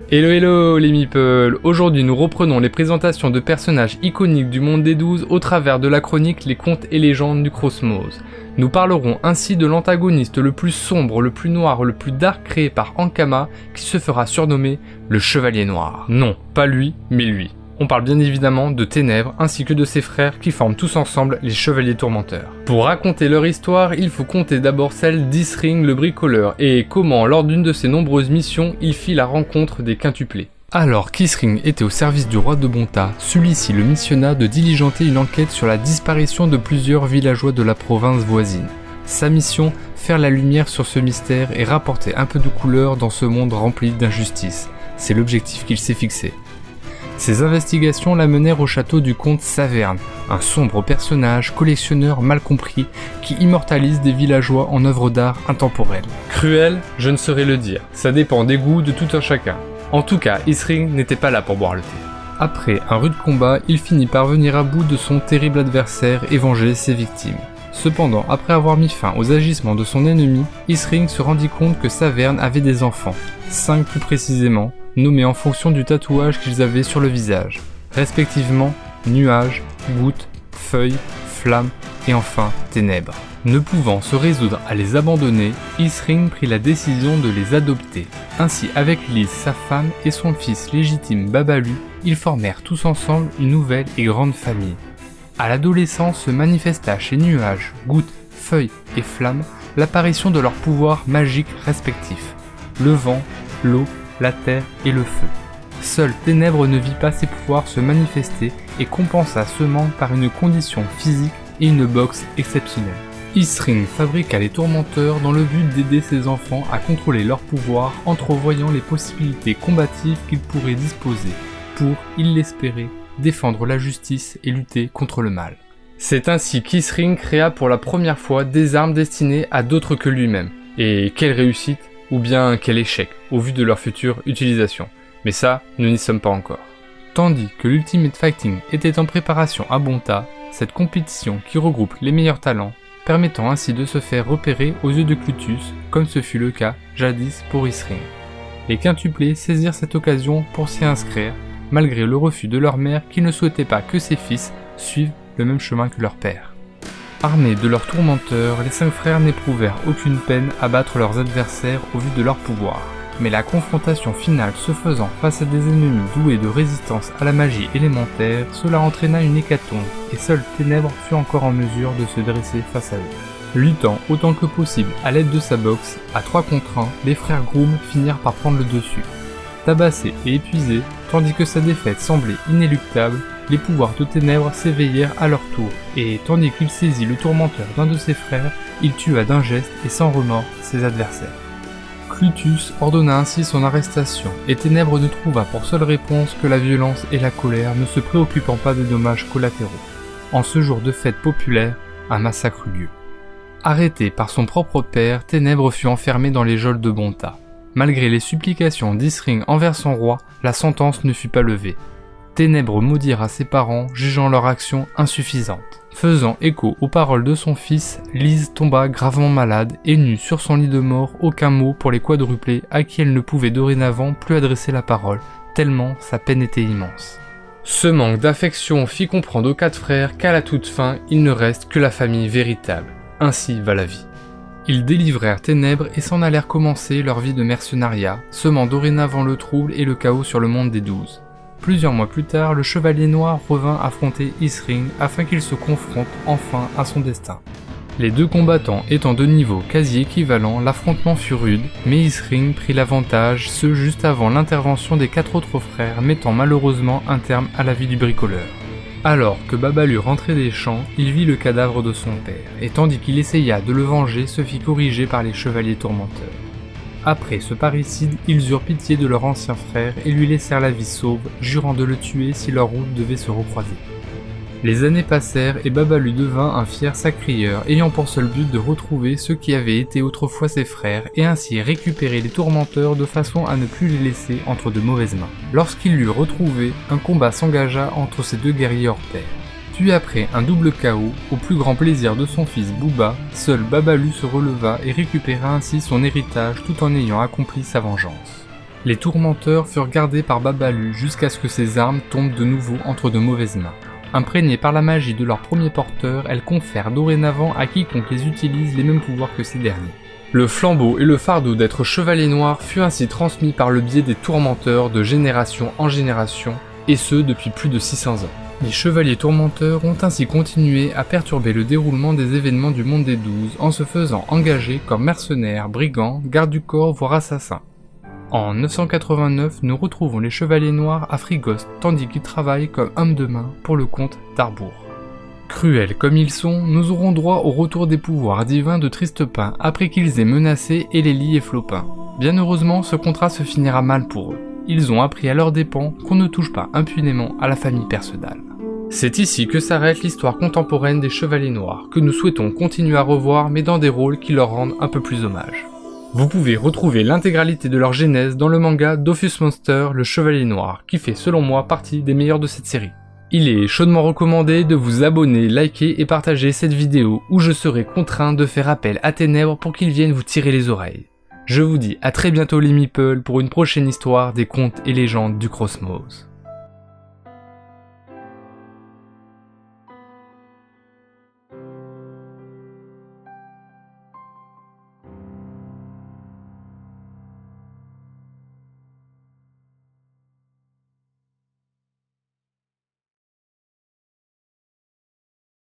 Hello hello les meeples. Aujourd'hui nous reprenons les présentations de personnages iconiques du monde des 12 au travers de la chronique Les contes et légendes du Cosmos. Nous parlerons ainsi de l'antagoniste le plus sombre, le plus noir, le plus dark créé par Ankama qui se fera surnommer le Chevalier Noir. Non, pas lui, mais lui. On parle bien évidemment de Ténèbres ainsi que de ses frères qui forment tous ensemble les Chevaliers Tourmenteurs. Pour raconter leur histoire, il faut compter d'abord celle d'Isring le bricoleur et comment lors d'une de ses nombreuses missions, il fit la rencontre des quintuplés. Alors qu'Isring était au service du roi de Bonta, celui-ci le missionna de diligenter une enquête sur la disparition de plusieurs villageois de la province voisine. Sa mission, faire la lumière sur ce mystère et rapporter un peu de couleur dans ce monde rempli d'injustice. C'est l'objectif qu'il s'est fixé. Ses investigations l'amenèrent au château du comte Saverne, un sombre personnage collectionneur mal compris qui immortalise des villageois en œuvres d'art intemporelles. Cruel, je ne saurais le dire, ça dépend des goûts de tout un chacun. En tout cas, Isring n'était pas là pour boire le thé. Après un rude combat, il finit par venir à bout de son terrible adversaire et venger ses victimes. Cependant, après avoir mis fin aux agissements de son ennemi, Isring se rendit compte que Saverne avait des enfants, 5 plus précisément, nommés en fonction du tatouage qu'ils avaient sur le visage, respectivement nuages, gouttes, feuilles, flammes et enfin ténèbres. Ne pouvant se résoudre à les abandonner, Isring prit la décision de les adopter. Ainsi, avec Lise, sa femme et son fils légitime Babalu, ils formèrent tous ensemble une nouvelle et grande famille. À l'adolescence se manifesta chez Nuages, Gouttes, Feuilles et Flammes l'apparition de leurs pouvoirs magiques respectifs, le vent, l'eau, la terre et le feu. Seule Ténèbres ne vit pas ses pouvoirs se manifester et compensa ce manque par une condition physique et une boxe exceptionnelle. Isring fabriqua les tourmenteurs dans le but d'aider ses enfants à contrôler leurs pouvoirs, entrevoyant les possibilités combatives qu'ils pourraient disposer pour, il l'espérait, défendre la justice et lutter contre le mal. C'est ainsi qu'Isring créa pour la première fois des armes destinées à d'autres que lui-même. Et quelle réussite, ou bien quel échec, au vu de leur future utilisation. Mais ça, nous n'y sommes pas encore. Tandis que l'Ultimate Fighting était en préparation à Bonta, cette compétition qui regroupe les meilleurs talents, permettant ainsi de se faire repérer aux yeux de Clutus, comme ce fut le cas jadis pour Isring. Les quintuplés saisirent cette occasion pour s'y inscrire, malgré le refus de leur mère qui ne souhaitait pas que ses fils suivent le même chemin que leur père. Armés de leurs tourmenteurs, les 5 frères n'éprouvèrent aucune peine à battre leurs adversaires au vu de leur pouvoir. Mais la confrontation finale se faisant face à des ennemis doués de résistance à la magie élémentaire, cela entraîna une hécatombe, et seule Ténèbres fut encore en mesure de se dresser face à eux. Luttant autant que possible à l'aide de sa boxe, à 3 contre 1, les frères Groom finirent par prendre le dessus. Tabassés et épuisés, tandis que sa défaite semblait inéluctable, les pouvoirs de Ténèbres s'éveillèrent à leur tour, et tandis qu'il saisit le tourmenteur d'un de ses frères, il tua d'un geste et sans remords ses adversaires. Clutus ordonna ainsi son arrestation, et Ténèbres ne trouva pour seule réponse que la violence et la colère, ne se préoccupant pas des dommages collatéraux. En ce jour de fête populaire, un massacre eut lieu. Arrêté par son propre père, Ténèbres fut enfermé dans les geôles de Bonta. Malgré les supplications d'Isring envers son roi, la sentence ne fut pas levée. Ténèbres maudirent ses parents, jugeant leur action insuffisante. Faisant écho aux paroles de son fils, Lise tomba gravement malade et n'eut sur son lit de mort aucun mot pour les quadruplés à qui elle ne pouvait dorénavant plus adresser la parole, tellement sa peine était immense. Ce manque d'affection fit comprendre aux 4 frères qu'à la toute fin, il ne reste que la famille véritable. Ainsi va la vie. Ils délivrèrent Ténèbres et s'en allèrent commencer leur vie de mercenariat, semant dorénavant le trouble et le chaos sur le monde des 12. Plusieurs mois plus tard, le Chevalier Noir revint affronter Isring afin qu'il se confronte enfin à son destin. Les 2 combattants étant de niveau quasi équivalent, l'affrontement fut rude, mais Isring prit l'avantage, ce juste avant l'intervention des 4 autres frères, mettant malheureusement un terme à la vie du bricoleur. Alors que Babalu rentrait des champs, il vit le cadavre de son père, et tandis qu'il essaya de le venger, se fit corriger par les Chevaliers Tourmenteurs. Après ce parricide, ils eurent pitié de leur ancien frère et lui laissèrent la vie sauve, jurant de le tuer si leurs routes devaient se recroiser. Les années passèrent et Babalu devint un fier sacrieur, ayant pour seul but de retrouver ceux qui avaient été autrefois ses frères et ainsi récupérer les tourmenteurs de façon à ne plus les laisser entre de mauvaises mains. Lorsqu'il l'eut retrouvé, un combat s'engagea entre ces 2 guerriers hors pair. Puis après un double chaos, au plus grand plaisir de son fils Booba, seul Babalu se releva et récupéra ainsi son héritage tout en ayant accompli sa vengeance. Les tourmenteurs furent gardés par Babalu jusqu'à ce que ces armes tombent de nouveau entre de mauvaises mains. Imprégnées par la magie de leur premier porteur, elles confèrent dorénavant à quiconque les utilise les mêmes pouvoirs que ces derniers. Le flambeau et le fardeau d'être chevalier noir fut ainsi transmis par le biais des tourmenteurs de génération en génération, et ce depuis plus de 600 ans. Les chevaliers tourmenteurs ont ainsi continué à perturber le déroulement des événements du monde des 12 en se faisant engager comme mercenaires, brigands, gardes du corps voire assassins. En 989, nous retrouvons les chevaliers noirs à Frigost tandis qu'ils travaillent comme hommes de main pour le comte d'Arbour. Cruels comme ils sont, nous aurons droit au retour des pouvoirs divins de Tristepin après qu'ils aient menacé Elélie et Flopin. Bien heureusement, ce contrat se finira mal pour eux. Ils ont appris à leurs dépens qu'on ne touche pas impunément à la famille Perceval. C'est ici que s'arrête l'histoire contemporaine des Chevaliers Noirs, que nous souhaitons continuer à revoir mais dans des rôles qui leur rendent un peu plus hommage. Vous pouvez retrouver l'intégralité de leur genèse dans le manga Dofus Monster, le Chevalier Noir, qui fait selon moi partie des meilleurs de cette série. Il est chaudement recommandé de vous abonner, liker et partager cette vidéo où je serai contraint de faire appel à Ténèbres pour qu'ils viennent vous tirer les oreilles. Je vous dis à très bientôt les meeples pour une prochaine histoire des contes et légendes du Crossmows.